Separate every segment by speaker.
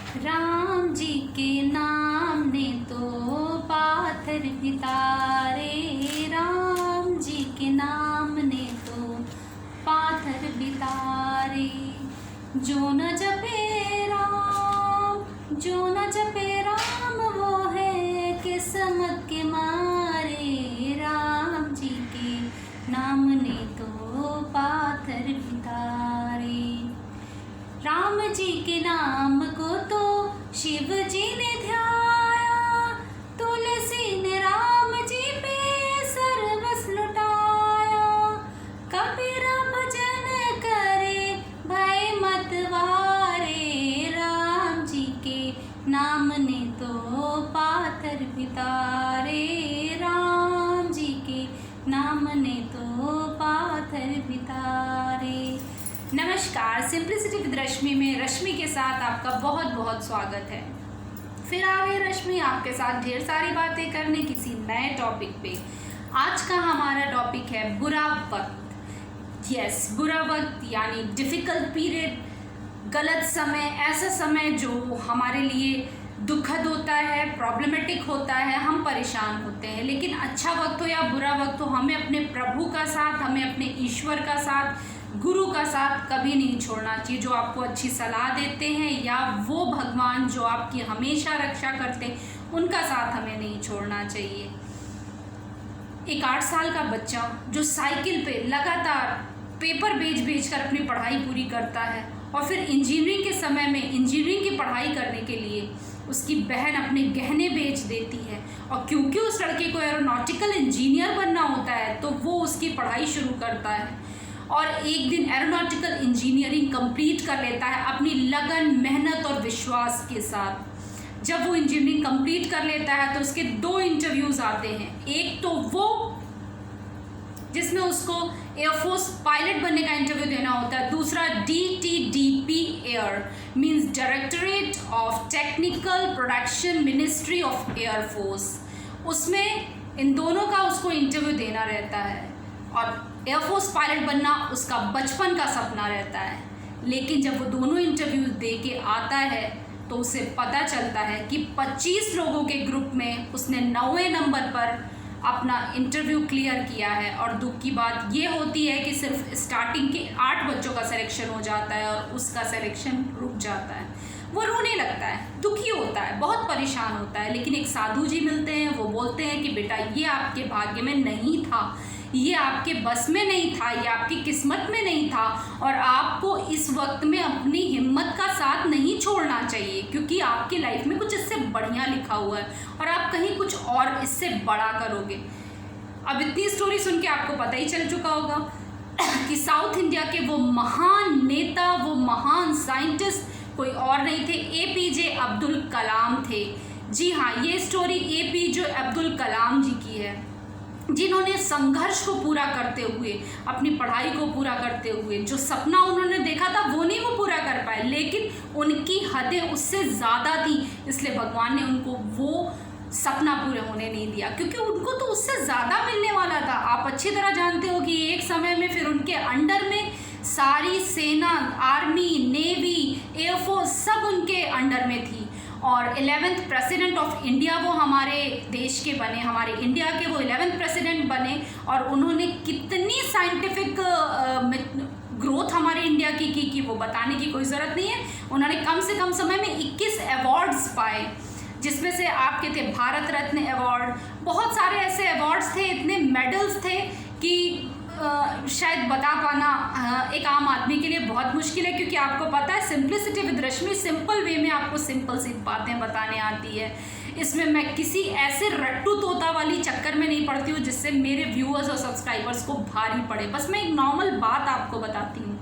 Speaker 1: राम जी के नाम ने तो पाथर बितारे, राम जी के नाम ने तो पाथर बितारे। जो न जपे राम, जो न जपे राम, वो है किस्मत के मारे। राम जी के नाम ने तो पाथर बितारे। राम जी के नाम को तो शिव जी ने ध्याया, तुलसी ने राम जी पे सर्वस्व लुटाया। कबीरा भजन करे भय मत वारे, राम जी के नाम ने तो पाथर बितारे। राम जी के नाम ने तो पाथर बितारे। नमस्कार, सिंप्लिसिटी विद रश्मि में रश्मि के साथ आपका बहुत बहुत स्वागत है। फिर आ गई रश्मि आपके साथ ढेर सारी बातें करने किसी नए टॉपिक पे। आज का हमारा टॉपिक है बुरा वक्त। यस, बुरा वक्त यानी डिफ़िकल्ट पीरियड, गलत समय, ऐसा समय जो हमारे लिए दुखद होता है, प्रॉब्लमेटिक होता है, हम परेशान होते हैं। लेकिन अच्छा वक्त हो या बुरा वक्त हो, हमें अपने प्रभु का साथ, हमें अपने ईश्वर का साथ, गुरु का साथ कभी नहीं छोड़ना चाहिए, जो आपको अच्छी सलाह देते हैं, या वो भगवान जो आपकी हमेशा रक्षा करते हैं, उनका साथ हमें नहीं छोड़ना चाहिए। एक 8 साल का बच्चा जो साइकिल पे लगातार पेपर बेच कर अपनी पढ़ाई पूरी करता है, और फिर इंजीनियरिंग के समय में इंजीनियरिंग की पढ़ाई करने के लिए उसकी बहन अपने गहने बेच देती है, और क्योंकि उस लड़के को एरोनॉटिकल इंजीनियर बनना होता है तो वो उसकी पढ़ाई शुरू करता है, और एक दिन एरोनॉटिकल इंजीनियरिंग कंप्लीट कर लेता है अपनी लगन, मेहनत और विश्वास के साथ। जब वो इंजीनियरिंग कंप्लीट कर लेता है तो उसके 2 इंटरव्यूज़ आते हैं। एक तो वो जिसमें उसको एयरफोर्स पायलट बनने का इंटरव्यू देना होता है, दूसरा DTDP air means directorate of technical production ministry of air force. उसमें इन दोनों का उसको इंटरव्यू देना रहता है, और एयरफोर्स पायलट बनना उसका बचपन का सपना रहता है। लेकिन जब वो दोनों इंटरव्यू दे के आता है तो उसे पता चलता है कि 25 लोगों के ग्रुप में उसने 9वें नंबर पर अपना इंटरव्यू क्लियर किया है। और दुख की बात ये होती है कि सिर्फ स्टार्टिंग के 8 बच्चों का सिलेक्शन हो जाता है और उसका सिलेक्शन रुक जाता है। वो रोने लगता है, दुखी होता है, बहुत परेशान होता है। लेकिन एक साधु जी मिलते हैं, वो बोलते हैं कि बेटा ये आपके भाग्य में नहीं था, ये आपके बस में नहीं था, ये आपकी किस्मत में नहीं था, और आपको इस वक्त में अपनी हिम्मत का साथ नहीं छोड़ना चाहिए, क्योंकि आपकी लाइफ में कुछ इससे बढ़िया लिखा हुआ है और आप कहीं कुछ और इससे बड़ा करोगे। अब इतनी स्टोरी सुन के आपको पता ही चल चुका होगा कि साउथ इंडिया के वो महान नेता, वो महान साइंटिस्ट कोई और नहीं थे, APJ अब्दुल कलाम थे। जी हाँ, ये स्टोरी APJ अब्दुल कलाम जी की है, जिन्होंने संघर्ष को पूरा करते हुए, अपनी पढ़ाई को पूरा करते हुए, जो सपना उन्होंने देखा था वो नहीं वो पूरा कर पाए, लेकिन उनकी हदें उससे ज़्यादा थी, इसलिए भगवान ने उनको वो सपना पूरे होने नहीं दिया, क्योंकि उनको तो उससे ज़्यादा मिलने वाला था। आप अच्छी तरह जानते हो कि एक समय में फिर उनके अंडर में सारी सेना, आर्मी, नेवी, एयरफोर्स सब उनके अंडर में थी, और 11th प्रेसिडेंट ऑफ इंडिया वो हमारे देश के बने, हमारे इंडिया के वो 11th प्रेसिडेंट बने। और उन्होंने कितनी साइंटिफिक ग्रोथ हमारे इंडिया की कि वो बताने की कोई ज़रूरत नहीं है। उन्होंने कम से कम समय में 21 अवार्ड्स पाए, जिसमें से आपके थे भारत रत्न अवार्ड, बहुत सारे ऐसे अवार्ड्स थे, इतने मेडल्स थे कि शायद बता पाना एक आम आदमी के लिए बहुत मुश्किल है, क्योंकि आपको पता है simplicity with Rashmi simple way में आपको सिंपल सी बातें बताने आती है। इसमें मैं किसी ऐसे रट्टू तोता वाली चक्कर में नहीं पड़ती हूँ जिससे मेरे व्यूअर्स और सब्सक्राइबर्स को भारी पड़े। बस मैं एक नॉर्मल बात आपको बताती हूँ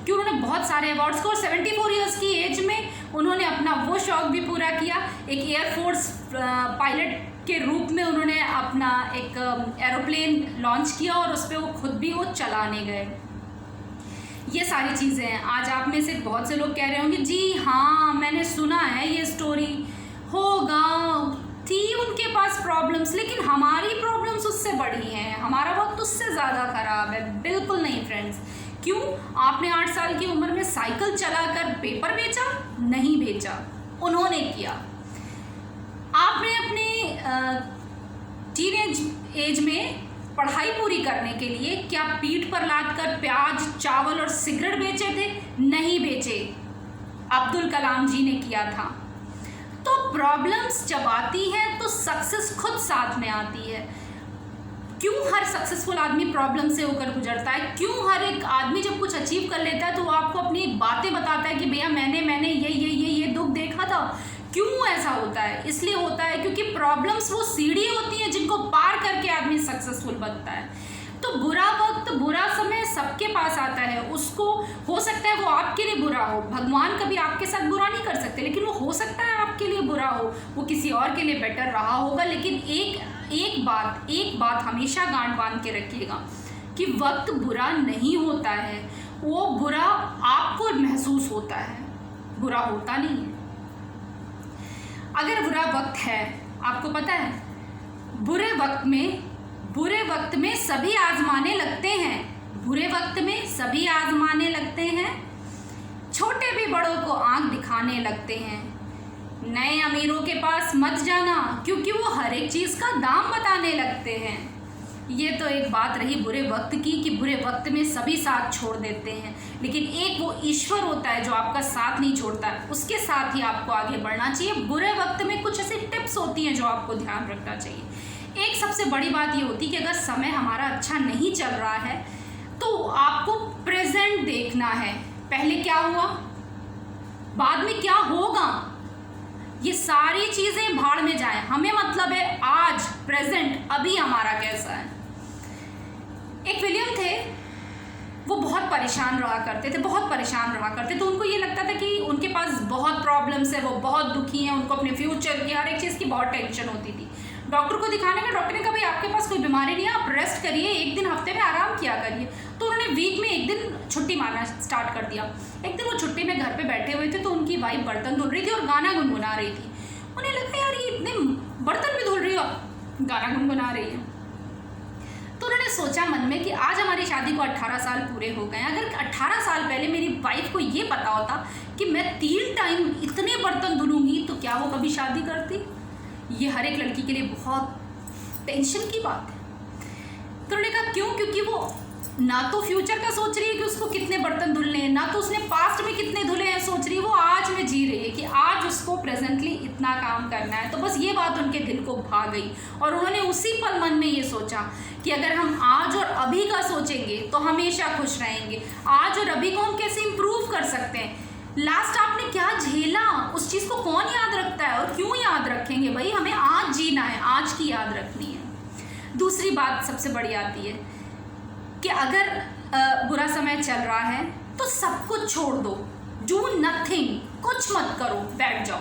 Speaker 1: कि उन्होंने बहुत सारे अवार्ड्स को, और 74 ईयर्स की एज में उन्होंने अपना वो शौक भी पूरा किया। एक एयरफोर्स पायलट के रूप में उन्होंने अपना एक एरोप्लेन लॉन्च किया, और उस पर वो खुद भी वो चलाने गए। ये सारी चीज़ें हैं। आज आप में से बहुत से लोग कह रहे होंगे जी हाँ मैंने सुना है ये स्टोरी, होगा, थी उनके पास प्रॉब्लम्स, लेकिन हमारी प्रॉब्लम्स उससे बड़ी हैं, हमारा वक्त उससे ज़्यादा ख़राब है। बिल्कुल नहीं फ्रेंड्स। क्यों? आपने 8 साल की उम्र में साइकिल चलाकर पेपर बेचा? नहीं बेचा। उन्होंने किया। आपने अपने टीनेज एज में पढ़ाई पूरी करने के लिए क्या पीठ पर लादकर प्याज, चावल और सिगरेट बेचे थे? नहीं बेचे, अब्दुल कलाम जी ने किया था। तो प्रॉब्लम्स जब आती है तो सक्सेस खुद साथ में आती है। क्यों हर सक्सेसफुल आदमी प्रॉब्लम से होकर गुजरता है? क्यों हर एक आदमी जब कुछ अचीव कर लेता है तो वो आपको अपनी बातें बताता है कि भैया मैंने ये दुख देखा था। क्यों ऐसा होता है? इसलिए होता है क्योंकि प्रॉब्लम्स वो सीढ़ी होती है जिनको पार करके आदमी सक्सेसफुल बनता है। तो बुरा वक्त, बुरा समय सबके पास आता है। उसको हो सकता है वो आपके लिए बुरा हो, भगवान कभी आपके साथ बुरा नहीं कर सकते, लेकिन वो हो सकता है आपके लिए बुरा हो, वो किसी और के लिए बेटर रहा होगा। लेकिन एक बात हमेशा गांठ बांध के रखिएगा कि वक्त बुरा नहीं होता है, वो बुरा आपको महसूस होता है, बुरा होता नहीं है। अगर बुरा वक्त है, आपको पता है बुरे वक्त में सभी आजमाने लगते हैं, बुरे वक्त में सभी आजमाने लगते हैं, छोटे भी बड़ों को आंख दिखाने लगते हैं। नए अमीरों के पास मत जाना क्योंकि वो हर एक चीज़ का दाम बताने लगते हैं। ये तो एक बात रही बुरे वक्त की कि बुरे वक्त में सभी साथ छोड़ देते हैं, लेकिन एक वो ईश्वर होता है जो आपका साथ नहीं छोड़ता है, उसके साथ ही आपको आगे बढ़ना चाहिए। बुरे वक्त में कुछ ऐसी टिप्स होती हैं जो आपको ध्यान रखना चाहिए। एक सबसे बड़ी बात ये होती है कि अगर समय हमारा अच्छा नहीं चल रहा है तो आपको प्रेजेंट देखना है। पहले क्या हुआ, बाद में क्या होगा, ये सारी चीज़ें भाड़ में जाएं। हमें मतलब है आज, प्रेजेंट, अभी हमारा कैसा है। एक विलियम थे, वो बहुत परेशान रहा करते थे। तो उनको ये लगता था कि उनके पास बहुत प्रॉब्लम्स है, वो बहुत दुखी हैं, उनको अपने फ्यूचर की, हर एक चीज़ की बहुत टेंशन होती थी। डॉक्टर को दिखाने का, डॉक्टर ने कहा भाई आपके पास कोई बीमारी नहीं है, आप रेस्ट करिए, एक दिन हफ्ते में आराम किया करिए। तो उन्होंने वीक में एक दिन छुट्टी मारना स्टार्ट कर दिया। एक दिन वो छुट्टी में घर पे बैठे हुए थे तो उनकी वाइफ बर्तन धुल रही थी और गाना गुनगुना रही थी। उन्हें लगा यार ये इतने बर्तन भी धुल रही हो, गाना गुनगुना रही है। तो उन्होंने सोचा मन में कि आज हमारी शादी को 18 साल पूरे हो गए। अगर 18 साल पहले मेरी वाइफ को ये पता होता कि मैं 3 टाइम इतने बर्तन धुलूंगी तो क्या वो कभी शादी करती? ये हर एक लड़की के लिए बहुत टेंशन की बात है। तो उन्होंने कहा क्यों? क्योंकि वो ना तो फ्यूचर का सोच रही है कि उसको कितने बर्तन धुलने हैं, ना तो उसने पास्ट में कितने धुले हैं सोच रही है, वो आज में जी रही है कि आज उसको प्रेजेंटली इतना काम करना है। तो बस ये बात उनके दिल को भा गई और उन्होंने उसी पल मन में ये सोचा कि अगर हम आज और अभी का सोचेंगे तो हमेशा खुश रहेंगे। आज और अभी को हम कैसे इम्प्रूव कर सकते हैं, लास्ट आपने क्या झेला, उस चीज़ को कौन याद रखता है और क्यों याद रखेंगे? भाई हमें आज जीना है, आज की याद रखनी है। दूसरी बात सबसे बड़ी आती है कि अगर बुरा समय चल रहा है तो सब कुछ छोड़ दो, डू नथिंग, कुछ मत करो, बैठ जाओ,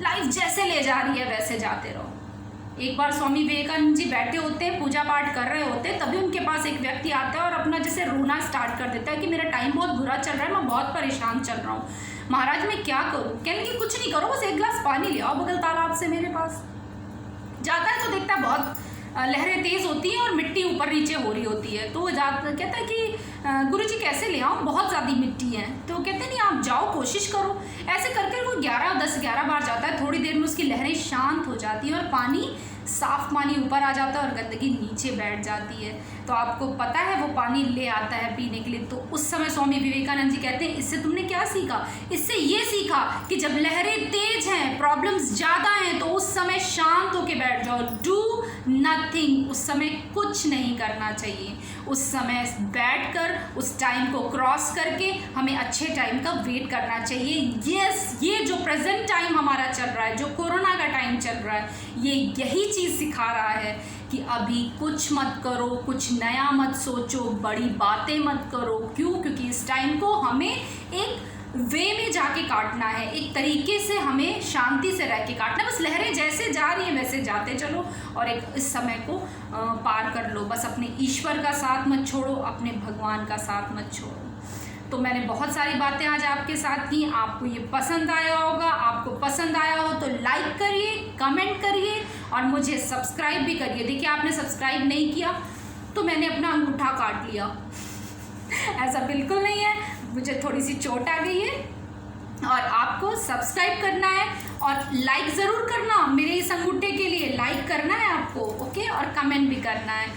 Speaker 1: लाइफ जैसे ले जा रही है वैसे जाते रहो। एक बार स्वामी विवेकानंद जी बैठे होते हैं, पूजा पाठ कर रहे होते हैं, तभी उनके पास एक व्यक्ति आता है और अपना जैसे रोना स्टार्ट कर देता है कि मेरा टाइम बहुत बुरा चल रहा है, मैं बहुत परेशान चल रहा हूँ, महाराज मैं क्या करूँ? कहने की कुछ नहीं करो, बस एक गिलास पानी ले आओ बगल तालाब से मेरे पास। जाता है तो देखता है बहुत लहरें तेज़ होती हैं और मिट्टी ऊपर नीचे हो रही होती है। तो वो कहता है कि गुरुजी कैसे ले आऊँ, बहुत ज़्यादा मिट्टी है। तो कहते हैं नहीं आप जाओ, कोशिश करो। ऐसे करके वो 10-11 बार जाता है, थोड़ी देर में उसकी लहरें शांत हो जाती हैं और पानी, साफ पानी ऊपर आ जाता है और गंदगी नीचे बैठ जाती है। तो आपको पता है वो पानी ले आता है पीने के लिए। तो उस समय स्वामी विवेकानंद जी कहते हैं इससे तुमने क्या सीखा? इससे ये सीखा कि जब लहरें तेज हैं, प्रॉब्लम्स ज़्यादा हैं, तो उस समय शांत होके बैठ जाओ, डू नथिंग। उस समय कुछ नहीं करना चाहिए, उस समय बैठकर उस टाइम को क्रॉस करके हमें अच्छे टाइम का वेट करना चाहिए। यस, ये जो प्रेजेंट टाइम हमारा चल रहा है, जो कोरोना का टाइम चल रहा है, ये यही चीज़ सिखा रहा है कि अभी कुछ मत करो, कुछ नया मत सोचो, बड़ी बातें मत करो। क्यों? क्योंकि इस टाइम को हमें एक वे में जाके काटना है, एक तरीके से हमें शांति से रह के काटना है। बस लहरें जैसे जा रही हैं वैसे जाते चलो और एक इस समय को पार कर लो। बस अपने ईश्वर का साथ मत छोड़ो, अपने भगवान का साथ मत छोड़ो। तो मैंने बहुत सारी बातें आज आपके साथ की, आपको ये पसंद आया होगा। आपको पसंद आया हो तो लाइक करिए, कमेंट करिए और मुझे सब्सक्राइब भी करिए। देखिए आपने सब्सक्राइब नहीं किया तो मैंने अपना अंगूठा काट लिया ऐसा बिल्कुल नहीं है, मुझे थोड़ी सी चोट आ गई है और आपको सब्सक्राइब करना है और लाइक ज़रूर करना, मेरे इस अंगूठे के लिए लाइक करना है आपको, ओके, और कमेंट भी करना है।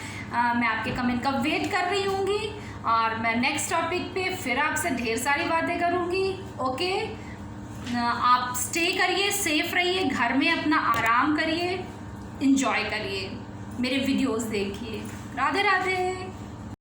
Speaker 1: मैं आपके कमेंट का वेट कर रही हूँगी और मैं नेक्स्ट टॉपिक पे फिर आपसे ढेर सारी बातें करूँगी, ओके। आप स्टे करिए, सेफ रहिए, घर में अपना आराम करिए, इंजॉय करिए, मेरे वीडियोस देखिए। राधे राधे।